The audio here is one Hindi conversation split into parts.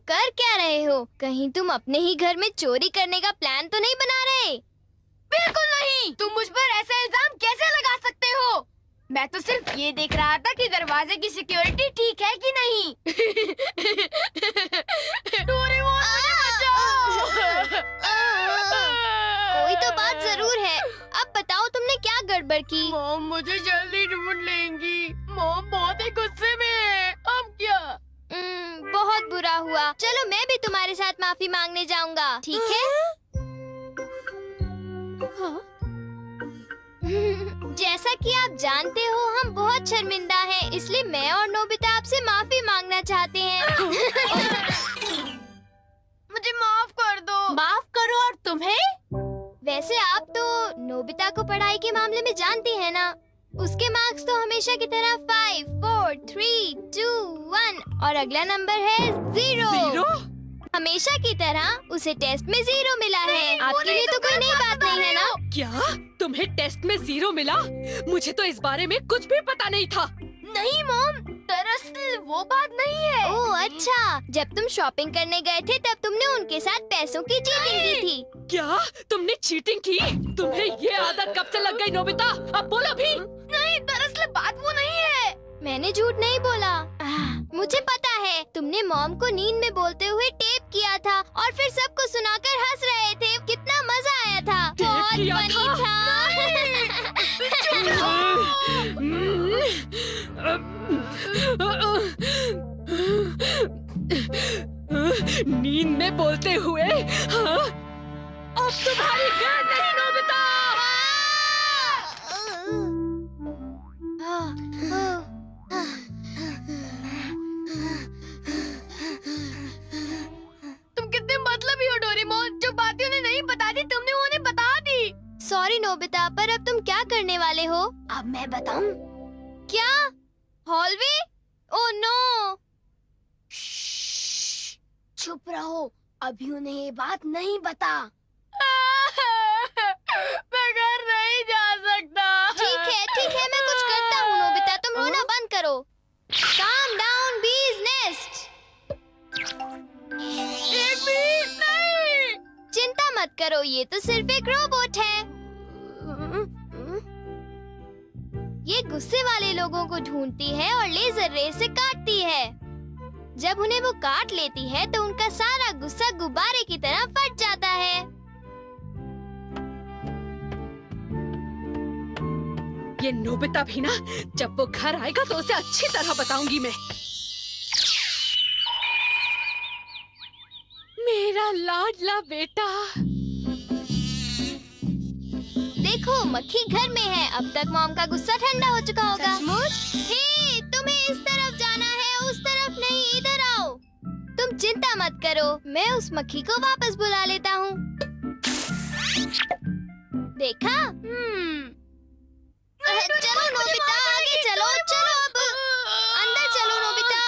कर क्या रहे हो? कहीं तुम अपने ही घर में चोरी करने का प्लान तो नहीं बना रहे? बिल्कुल नहीं। तुम मुझ पर ऐसा इल्जाम कैसे लगा सकते हो? मैं तो सिर्फ ये देख रहा था कि दरवाजे की सिक्योरिटी ठीक है कि नहीं। डोरेमोन, मुझे बचाओ। कोई तो बात जरूर है। अब बताओ तुमने क्या गड़बड़ की? मॉम मुझे जल्दी ढूंढ लेंगी। मॉम बहुत ही गुस्से में है। अब क्या? बहुत बुरा हुआ। चलो मैं भी तुम्हारे साथ माफी मांगने जाऊंगा, ठीक है? हाँ? जैसा कि आप जानते हो हम बहुत शर्मिंदा हैं, इसलिए मैं और नोबिता आपसे माफी मांगना चाहते हैं। मुझे माफ कर दो। माफ करो और तुम्हें? वैसे आप तो नोबिता को पढ़ाई के मामले में जानती हैं ना? उसके मार्क्स तो हमेशा की तरह 5, 4, 3, 2, 1 और अगला नंबर है 0। हमेशा की तरह उसे टेस्ट में 0 मिला है। आपके लिए तो कोई नई बात नहीं है ना? क्या तुम्हें टेस्ट में 0 मिला? मुझे तो इस बारे में कुछ भी पता नहीं था। नहीं मॉम, दरअसल वो बात नहीं है। ओह अच्छा, जब तुम शॉपिंग करने गए थे तब तुमने उनके साथ पैसों की चीटिंग की थी। क्या तुमने चीटिंग की? तुम्हें ये आदत कब से लग गई नोबिता? अब बोलो भी। नहीं, दरअसल बात वो नहीं है। मैंने झूठ नहीं बोला। मुझे पता है, तुमने मॉम को नींद में बोलते हुए टेप किया था और फिर सबको सुनाकर हंस रहे थे। कितना मजा आया था। बहुत किया फनी था। नींद में बोलते हुए? हाँ? अब तुम्हारी गैर नहीं नोबिता। तुम कितने मतलबी हो डोरेमोन। जो बातें उन्हें नहीं बता दी तुमने उन्हें बता दी। सॉरी नोबिता, पर अब तुम क्या करने वाले हो? अब मैं बताऊं? क्या? हॉलवे? Oh no! चुप रहो, अभी उन्हें ये बात नहीं बता। मैं घर नहीं जा सकता। ठीक है, मैं कुछ करता हूँ नोबिता, तुम रोना बंद करो। Calm down, bee's nest. एक भी नहीं। चिंता मत करो, ये तो सिर्फ एक रोबोट है। ये गुस्से वाले लोगों को ढूंढती है और लेजर रे से काटती है। जब उन्हें वो काट लेती है तो उनका सारा गुस्सा गुब्बारे की तरह फट जाता है। ये नोबिता भी ना, जब वो घर आएगा तो उसे अच्छी तरह बताऊंगी मैं। मेरा लाडला बेटा। देखो मक्खी घर में है। अब तक मॉम का गुस्सा ठंडा हो चुका होगा। हे, तुम्हें इस तरफ जाना है, उस तरफ नहीं, इधर आओ। तुम चिंता मत करो, मैं उस मक्खी को वापस बुला लेता हूँ। देखा? चलो नोबिता, आगे चलो, चलो अब अंदर चलो नोबिता।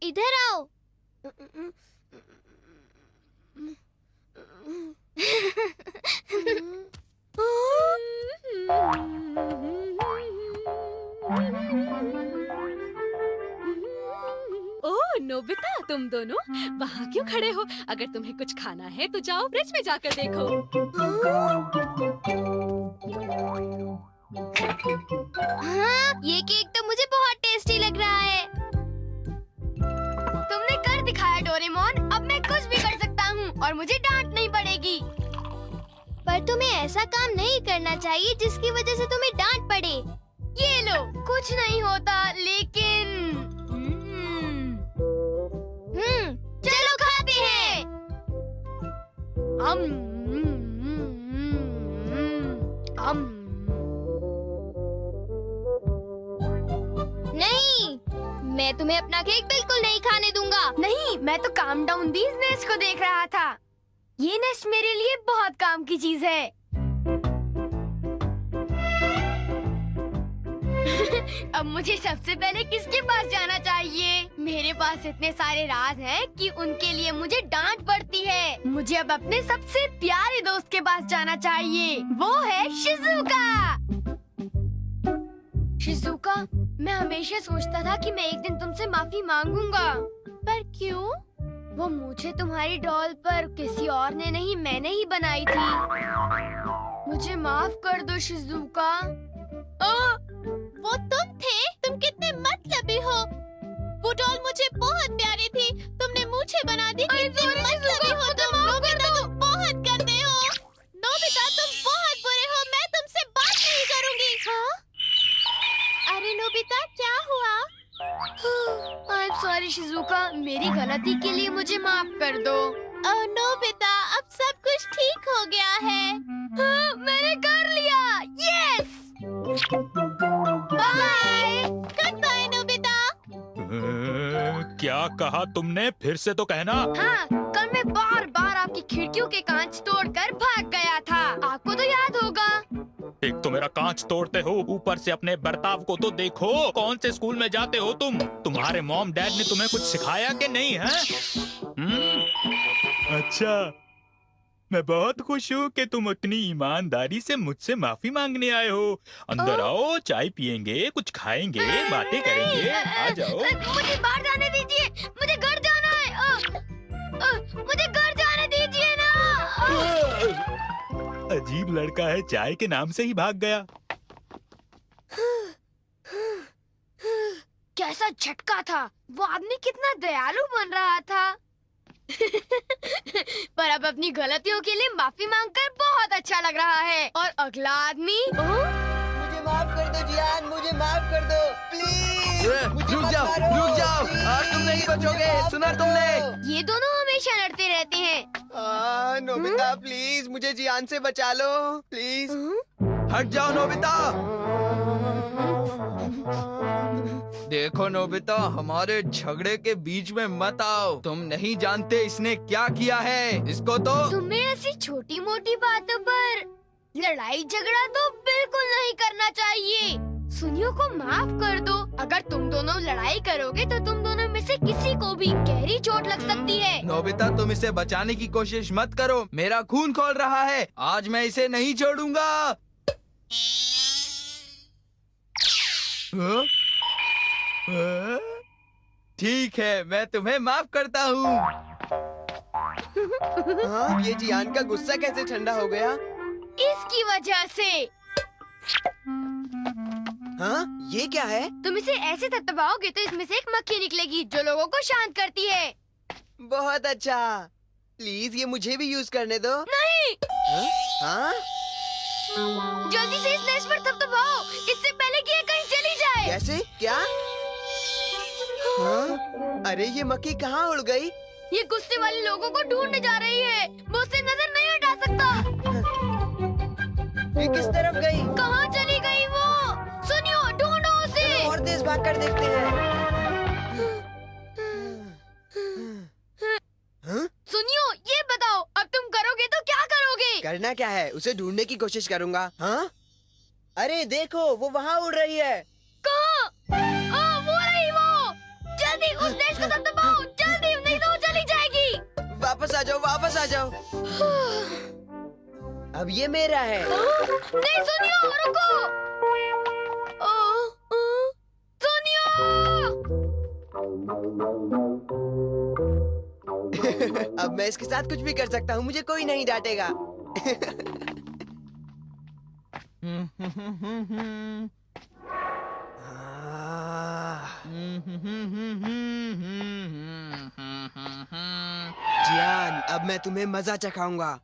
इधर आओ। ओह नोबिता, तुम दोनों वहाँ क्यों खड़े हो? अगर तुम्हें कुछ खाना है तो जाओ फ्रिज में जाकर देखो। हाँ, ये केक तो मुझे बहुत टेस्टी लग रहा है। तुमने कर दिखाया डोरेमोन। अब मैं कुछ भी कर सकता हूँ और मुझे डांट नहीं पड़ेगी। पर तुम्हें ऐसा काम नहीं करना चाहिए जिसकी वजह से तुम्हें डांट पड़े। ये लो, कुछ नहीं होता, लेकिन चलो खाते हैं। नहीं, मैं तुम्हें अपना केक बिल्कुल नहीं खाने दूंगा। नहीं, मैं तो काम डाउन बीज नेस्ट को देख रहा था। ये नेस्ट मेरे लिए बहुत काम की चीज है। अब मुझे सबसे पहले किसके पास जाना चाहिए? मेरे पास इतने सारे राज हैं कि उनके लिए मुझे डांट पड़ती है। मुझे अब अपने सबसे प्यारे दोस्त के पास जाना चाहिए। वो है शिज़ुका। शिज़ुका, मैं हमेशा सोचता था कि मैं एक दिन तुमसे माफी मांगूंगा। पर क्यों? वो मुझे तुम्हारी डॉल पर किसी और ने नहीं, मैंने ही बनाई थी। मुझे माफ कर दो शिज़ुका। वो तुम थे? तुम कितने मतलबी हो। वो डॉल मुझे बहुत प्यारी थी, तुमने मुझे बना दी। कितने मतलबी हो तुम। नोबिता, तुम बहुत गंदे हो। नोबिता, तुम बहुत बुरे हो। मैं तुमसे बात नहीं करूंगी। हाँ? अरे नोबिता, क्या हुआ? आई एम सॉरी शिज़ुका, मेरी गलती के लिए मुझे माफ कर दो। ओह नोबिता, अब सब कुछ ठीक हो गया है। हाँ, मैंने कर लिया। Yes. Bye. Goodbye Nobita. क्या कहा तुमने? फिर से तो कहना। हाँ, कल मैं बार बार आपकी खिड़कियों के कांच तोड़कर भाग गया था। आपको तो याद होगा। एक तो मेरा कांच तोड़ते हो, ऊपर से अपने बर्ताव को तो देखो। कौन से स्कूल में जाते हो तुम? तुम्हारे मॉम डैड ने तुम्हें कुछ सिखाया कि नहीं है? अच्छा, मैं बहुत खुश हूँ कि तुम उतनी ईमानदारी से मुझझसे माफी मांगने आए हो। अंदर आओ, चाय पियेंगे, कुछ खाएंगे, बातें करेंगे। आ जाओ। मुझे बाहर जाने दीजिए, मुझे घर जाना है। मुझे घर जाने दीजिए ना। अजीब लड़का है, चाय के नाम से ही भाग गया। कैसा झटका था। वो आदमी कितना दयालु बन रहा था। पर अब अपनी गलतियों के लिए माफी मांगकर बहुत अच्छा लग रहा है। और अगला आदमी मुझे माफ कर दो जियान, मुझे माफ कर दो प्लीज। रुक जाओ, आज तुम नहीं बचोगे। सुना तुमने? ये दोनों हमेशा लड़ते रहते हैं। नोबिता प्लीज मुझे जियान से बचा लो प्लीज। हट जाओ नोबिता। देखो नोबिता, हमारे झगड़े के बीच में मत आओ। तुम नहीं जानते इसने क्या किया है। इसको तो तुम्हें ऐसी छोटी मोटी बातों पर लड़ाई झगड़ा तो बिल्कुल नहीं करना चाहिए। सुनियो को माफ कर दो। अगर तुम दोनों लड़ाई करोगे तो तुम दोनों में से किसी को भी गहरी चोट लग सकती है। नोबिता, तुम इसे बचाने की कोशिश मत करो। मेरा खून खौल रहा है। आज मैं इसे नहीं छोड़ूंगा। ठीक है, मैं तुम्हें माफ करता हूँ। ये जियान का गुस्सा कैसे ठंडा हो गया? इसकी वजह से। हाँ, ये क्या है? तुम इसे ऐसे थपथपाओगे तो इसमें से एक मक्खी निकलेगी जो लोगों को शांत करती है। बहुत अच्छा। प्लीज ये मुझे भी यूज करने दो। नहीं। हाँ? जल्दी से इस नेश पर थपथपाओ, इससे पहले कि ये कहीं चली जाए। कैसे? क्या? हाँ? अरे ये मक्खी कहाँ उड़ गई? ये गुस्से वाले लोगों को ढूंढने जा रही है। वो उससे नजर नहीं हटा सकता। ये किस तरफ गई? कहाँ चली गई वो? सुनियो, ढूंढो उसे। और तेज भाग कर देखते हैं। हाँ? सुनियो, ये बताओ अब तुम करोगे तो क्या करोगे? करना क्या है? उसे ढूंढने की कोशिश करूंगा। हाँ? अरे देखो, वो वहाँ उड़ रही है। कहाँ? वो रही वो। जल्दी उस नेश को थपथपाओ, जल्दी, नहीं तो वो चली जाएगी। वापस आ जाओ, वापस आ जाओ। अब ये मेरा है। नहीं सुनियो, रुको। सुनियो। अब मैं इसके साथ कुछ भी कर सकता हूँ, मुझे कोई नहीं डांटेगा। जियान, अब मैं तुम्हें मजा चखाऊंगा।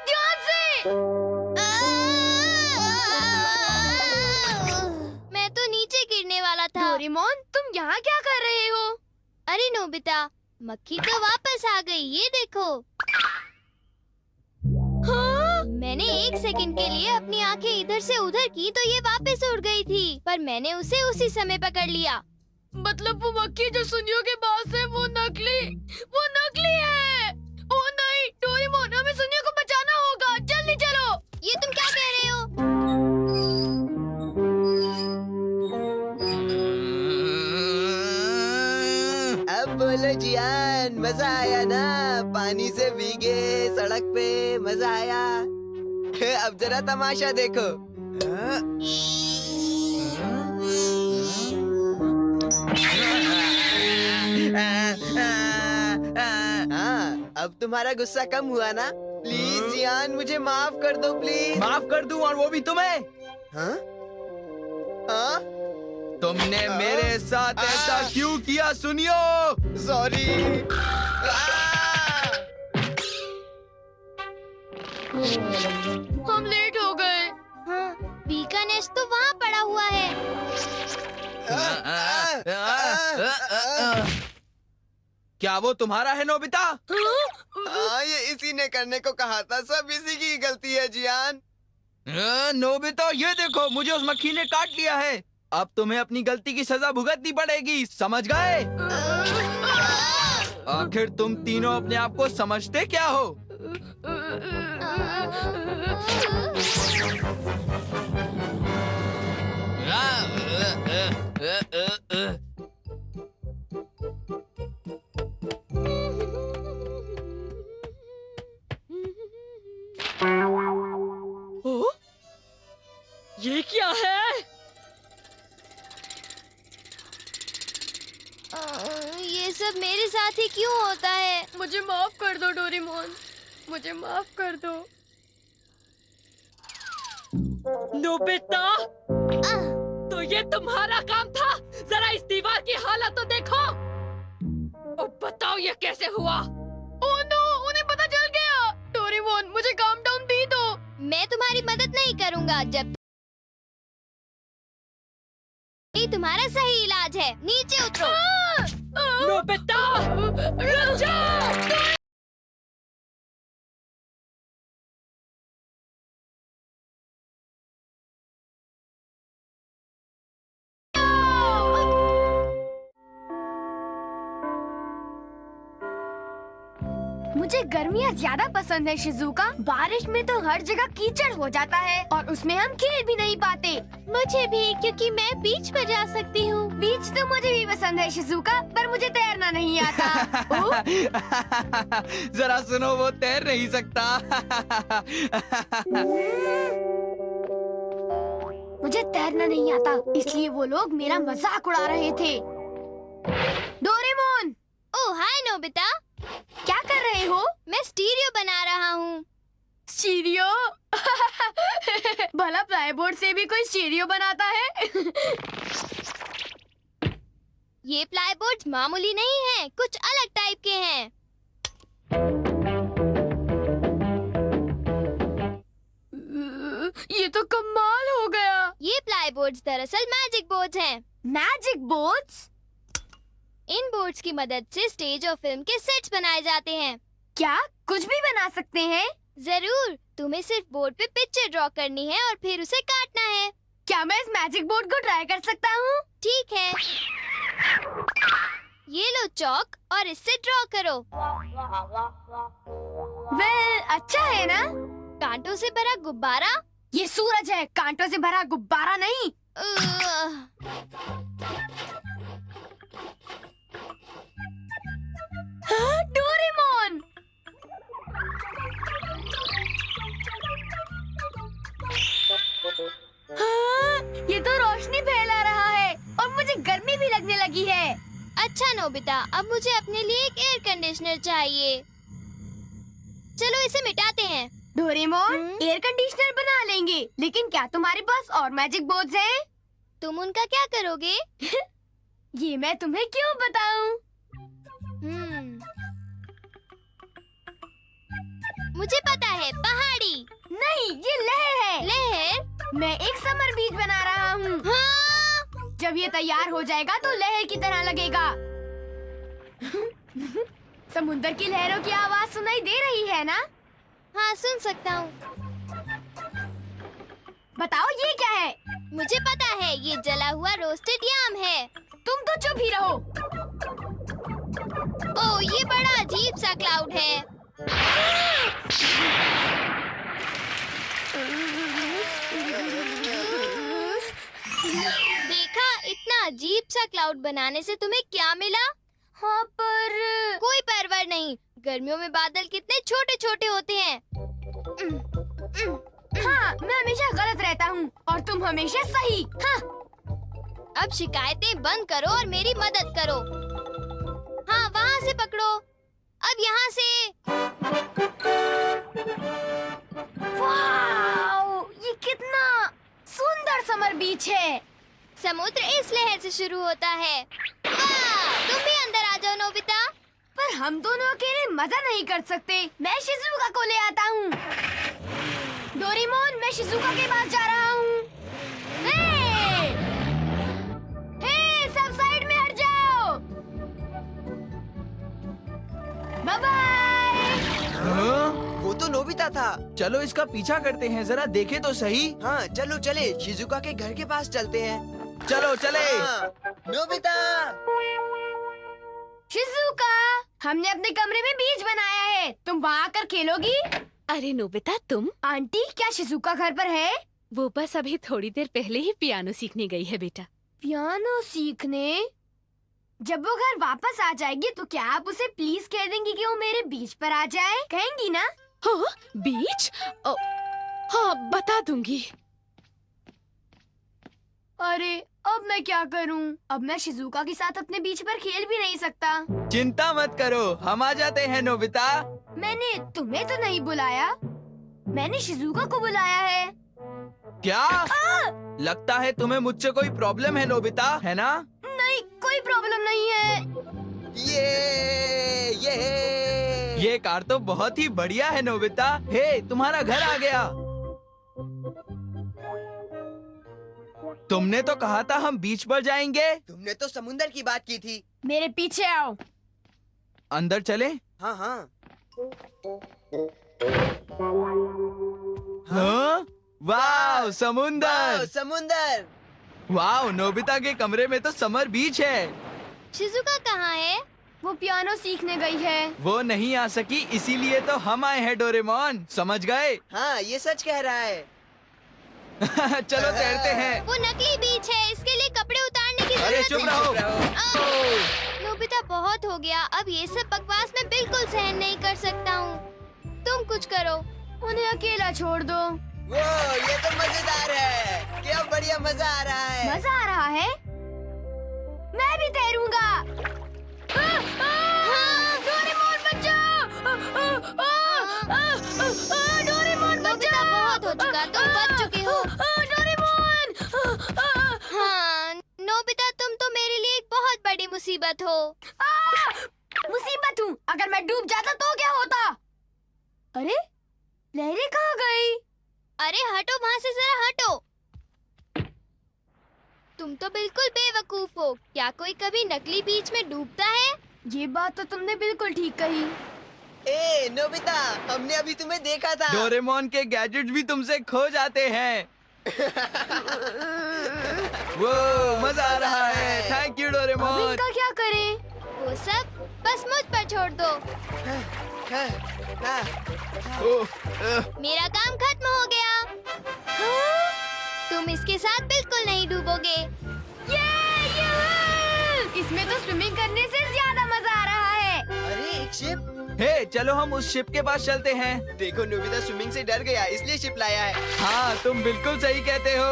ध्यान से। मैं तो नीचे गिरने वाला था। डोरेमोन, तुम यहाँ क्या कर रहे हो? अरे नोबिता, मक्खी तो वापस आ गई, ये देखो। हाँ? मैंने एक सेकंड के लिए अपनी आंखें इधर से उधर की तो ये वापस उड़ गई थी, पर मैंने उसे उसी समय पकड़ लिया। मतलब वो मक्खी जो सुनियो के पास है वो नकली है। ओ नहीं, डोरेमोन, हमें सुनियो को बचाना होगा। जल्दी चलो। ये तुम क्या कह रहे हो? बोलो जियान, मजा आया ना? पानी से भीगे सड़क पे, मजा आया। अब जरा तमाशा देखो। हाँ, अब तुम्हारा गुस्सा कम हुआ ना? प्लीज जियान, मुझे माफ कर दो प्लीज। माफ कर दूं, और वो भी तुम्हें? हाँ? हाँ? तुमने मेरे साथ ऐसा क्यों किया सुनियो? सॉरी। हम लेट हो गए। हाँ, बी का नेस्ट तो वहाँ पड़ा हुआ है। क्या वो तुम्हारा है नोबिता? ये इसी ने करने को कहा था, सब इसी की गलती है जियान। नोबिता, ये देखो, मुझे उस मक्खी ने काट लिया है। अब तुम्हें अपनी गलती की सजा भुगतनी पड़ेगी, समझ गए? आखिर तुम तीनों अपने आप को समझते क्या हो? ये क्या है? ये सब मेरे साथ ही क्यों होता है? मुझे माफ कर दो डोरेमोन, मुझे माफ कर दो। नोबिता, तो ये तुम्हारा काम था? जरा इस दीवार की हालत तो देखो। अब बताओ ये कैसे हुआ? ओह नो, उन्हें पता चल गया। डोरेमोन, मुझे काम डाउन दी दो। मैं तुम्हारी मदद नहीं करूँगा जब ये तुम्हारा सही इलाज है। नीचे उतरो। नोबिता, रुक जाओ। मुझे गर्मियाँ ज्यादा पसंद है शिजुका। बारिश में तो हर जगह कीचड़ हो जाता है और उसमें हम खेल भी नहीं पाते। मुझे भी, क्योंकि मैं बीच पर जा सकती हूँ। बीच तो मुझे भी पसंद है शिजुका, पर मुझे तैरना नहीं आता। जरा सुनो, वो तैर नहीं सकता। मुझे तैरना नहीं आता, इसलिए वो लोग मेरा मजाक उड़ा रहे थे। डोरेमोन! ओह हाय नोबिता, क्या कर रहे हो? मैं स्टीरियो बना रहा हूँ। स्टीरियो? भला प्लाईबोर्ड से भी कोई स्टीरियो बनाता है? ये प्लाईबोर्ड मामूली नहीं है, कुछ अलग टाइप के हैं। ये तो कमाल हो गया। ये प्लाईबोर्ड्स दरअसल मैजिक बोर्ड्स हैं। Magic boards? इन बोर्ड्स की मदद से स्टेज और फिल्म के सेट्स बनाए जाते हैं। क्या कुछ भी बना सकते हैं? जरूर, तुम्हें सिर्फ बोर्ड पे पिक्चर ड्रॉ करनी है और फिर उसे काटना है। क्या मैं इस मैजिक बोर्ड को ट्राई कर सकता हूँ? ठीक है, ये लो चॉक और इससे ड्रॉ करो। वेल, अच्छा है ना? कांटों से भरा गुब्बारा? ये सूरज है, कांटों से भरा गुब्बारा नहीं। डोरेमोन! हाँ, ये तो रोशनी फैला रहा है और मुझे गर्मी भी लगने लगी है। अच्छा नोबिता, अब मुझे अपने लिए एक एयर कंडीशनर चाहिए। चलो इसे मिटाते हैं। डोरेमोन, एयर कंडीशनर बना लेंगे, लेकिन क्या तुम्हारे पास और मैजिक बोर्ड्स हैं? तुम उनका क्या करोगे? ये मैं तुम्हें क्यों बताऊं? मुझे पता है, पहाड़ी। नहीं, ये लहर है। लहर? मैं एक समर बीज बना रहा हूँ। हाँ? जब ये तैयार हो जाएगा तो लहर की तरह लगेगा। समुद्र की लहरों की आवाज सुनाई दे रही है ना? हाँ, सुन सकता हूँ। बताओ ये क्या है? मुझे पता है, ये जला हुआ रोस्टेड याम है। तुम तो चुप ही रहो। ओह, ये बड़ा अजीब सा क्लाउड है। देखा, इतना अजीब सा क्लाउड बनाने से तुम्हें क्या मिला? हाँ पर कोई परवाह नहीं, गर्मियों में बादल कितने छोटे छोटे होते हैं। हाँ, मैं हमेशा गलत रहता हूँ और तुम हमेशा सही। हाँ। अब शिकायतें बंद करो और मेरी मदद करो। हाँ, वहाँ से पकड़ो। अब यहाँ से। वाओ, ये कितना सुंदर समर बीच है। समुद्र इस लहर से शुरू होता है। वाह, तुम भी अंदर आ जाओ नोबिता। पर हम दोनों अकेले मजा नहीं कर सकते। मैं शिजुका को ले आता हूँ। डोरेमोन, मैं शिजुका के पास जा रहा हूँ। हे, सब साइड में हट जाओ। Bye bye. हाँ? वो तो नोबिता था। चलो इसका पीछा करते हैं, जरा देखे तो सही। हाँ चलो चले, शिजुका के घर के पास चलते हैं। चलो चले। हाँ, नोबिता। शिजुका, हमने अपने कमरे में बीच बनाया है। तुम वहाँ आकर खेलोगी? अरे नोबिता, तुम? आंटी, क्या शिजुका घर पर है? वो बस अभी थोड़ी देर पहले ही पियानो सीखने गई है बेटा। पियानो सीखने? जब वो घर वापस आ जाएगी तो क्या आप उसे प्लीज कह देंगी कि वो मेरे बीच पर आ जाए? कहेंगी ना? हाँ, बीच? हाँ, बता दूंगी। अरे अब मैं क्या करूं? अब मैं शिजुका के साथ अपने बीच पर खेल भी नहीं सकता। चिंता मत करो, हम आ जाते हैं नोबिता। मैंने तुम्हें तो नहीं बुलाया, मैंने शिजुका को बुलाया है। क्या? लगता है तुम्हें मुझसे कोई प्रॉब्लम है नोबिता, है ना? नहीं, कोई प्रॉब्लम नहीं है। ये कार तो बहुत ही बढ़िया है नोबिता। हे, तुम्हारा घर आ गया। तुमने तो कहा था हम बीच पर जाएंगे। तुमने तो समुंदर की बात की थी। मेरे पीछे आओ। अंदर चले? हाँ हाँ। हाँ? वाह, समुंदर। वाह, समुंदर। वाह, नोबिता के कमरे में तो समर बीच है। शिजुका कहाँ है? वो पियानो सीखने गई है। वो नहीं आ सकी, इसीलिए तो हम आए हैं डोरेमोन, समझ गए? हाँ, ये सच कह रहा है। चलो तैरते हैं। वो नकली बीच है, इसके लिए कपड़े उतारने की अरे जरूरत चुप नहीं। रहो। नोबिता, बहुत हो गया। अब ये सब बकवास मैं बिल्कुल सहन नहीं कर सकता हूँ। तुम कुछ करो। उन्हें अकेला छोड़ दो। वो ये तो मजेदार है। क्या बढ़िया मजा आ रहा है। मजा आ रहा है? मैं भी तैरूंगा। डोरेमोन बचाओ! डोरेमोन नोबिता, बहुत हो चुका, तुम बच चुके हो। डोरेमोन! हाँ, नोबिता, तुम तो मेरे लिए एक बहुत बड़ी मुसीबत हो। मुसीबत हूँ। अगर मैं डूब जाता तो क्या होता? अरे, लहरें कहाँ गई? अरे हटो वहाँ से, जरा हटो। तुम तो बिल्कुल बेवकूफ हो। क्या कोई कभी नकली बीच में डूबता है? ये बात तो तुमने बिल्कुल ठीक कही। ए नोबिता, हमने अभी तुम्हें देखा था। डोरेमोन के गैजेट्स भी तुमसे खो जाते हैं। वो मजा आ रहा है। थैंक यू अब डोरेमोन। इनका क्या करें? वो सब बस मुझ पर छोड़ दो। हाँ, हाँ। मेरा काम खत्म हो गया। तुम इसके साथ बिल्कुल नहीं डूबोगे। ये! इसमें तो स्विमिंग करने से ज्यादा मजा आ रहा है। अरे एक शिप। हे, चलो हम उस शिप के पास चलते हैं। देखो, नोबिता स्विमिंग से डर गया, इसलिए शिप लाया है। हाँ, तुम बिल्कुल सही कहते हो।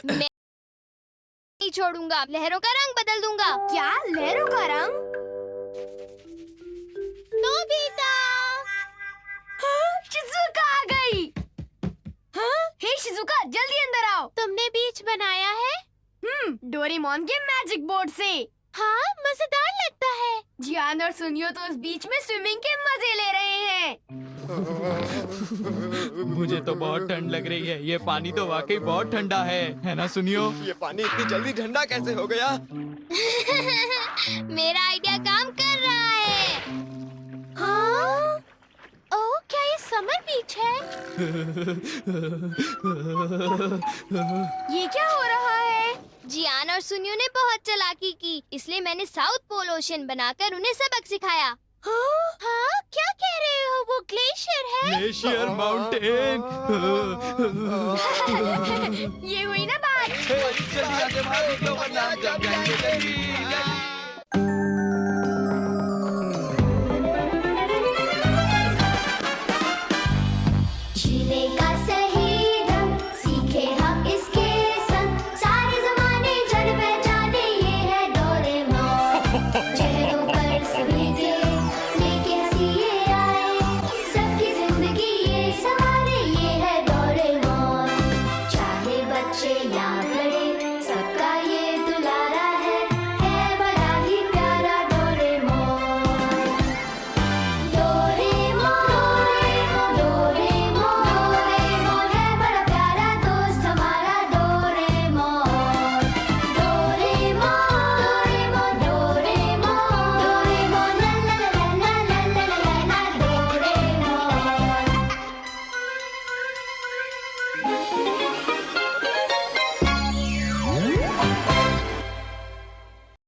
मैं नहीं छोड़ूंगा। लहरों का रंग बदल दूंगा। क्या? लहरों का रंग? नोबिता! शिजुका आ गई। हाँ? हे शिजुका, जल्दी अंदर आओ। तुमने बीच बनाया है? डोरेमोन के मैजिक बोर्ड से। हाँ, मजेदार लगता है। जियान और सुनियो तो उस बीच में स्विमिंग के मजे ले रहे हैं। मुझे तो बहुत ठंड लग रही है। ये पानी तो वाकई बहुत ठंडा है ना सुनियो? ये पानी इतनी जल्दी ठंडा कैसे हो गया? मेरा आइडिया काम कर रहा है। हाँ? ओह, क्या ये समर बीच है? ये क्या हो रहा है? जियान और सुनियो ने बहुत चालाकी की, इसलिए मैंने साउथ पोल ओशन बनाकर उन्हें सबक सिखाया। हाँ, क्या कह रहे हो? वो ग्लेशियर है। Glacier mountain. ये हुई ना बात। जल्दी आगे भाग, निकलो वरना हम जम जाएंगे। जल्दी जल्दी।